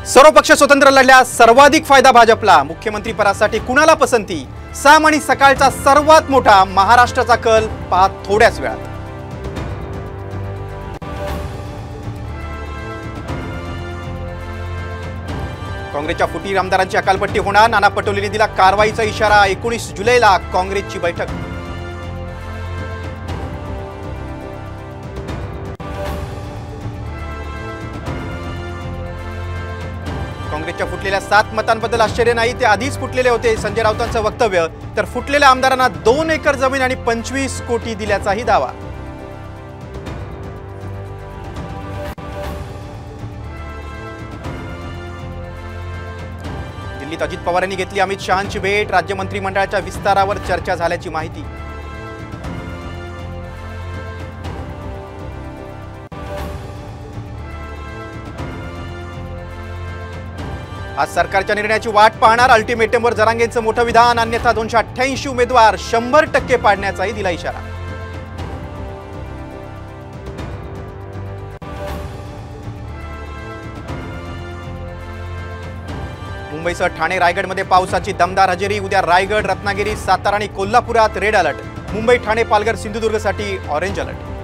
सर्व पक्ष स्वतंत्र लढल्या, सर्वाधिक फायदा भाजपला। मुख्यमंत्री पदासाठी कुणाला पसंती? साम आणि सकाळचा सर्वात मोठा महाराष्ट्राचा कल पहा थोड्याच वेळात। काँग्रेसच्या फुटीर आमदारांची अकालपट्टी होणार, नाना पटोलेंनी दिला कारवाईचा इशारा। 19 जुलैला काँग्रेसची बैठक। काँग्रेसच्या फुटलेल्या 7 मतांबद्दल आश्चर्य नाही, ते आधीच फुटलेले होते। संजय राऊतांचं वक्तव्य, तर फुटलेल्या आमदारांना 2 एकर जमीन आणि 25 कोटी दिल्याचाही दावा। दिल्लीत अजित पवार यांनी घेतली अमित शहांची भेट, राज्य मंत्रिमंडळाच्या विस्तारावर चर्चा झाल्याची माहिती। आज सरकारच्या निर्णयाची वाट पाहणार, अल्टिमेटमवर जरांगेंचं मोठं विधान, अन्यथा 288 उमेदवार 100% पाडण्याचाही दिला इशारा। मुंबईसह ठाणे रायगडमध्ये पावसाची दमदार हजेरी, उद्या रायगड, रत्नागिरी, सातारा आणि कोल्हापुरात रेड अलर्ट। मुंबई, ठाणे, पालघर, सिंधुदुर्गसाठी ऑरेंज अलर्ट।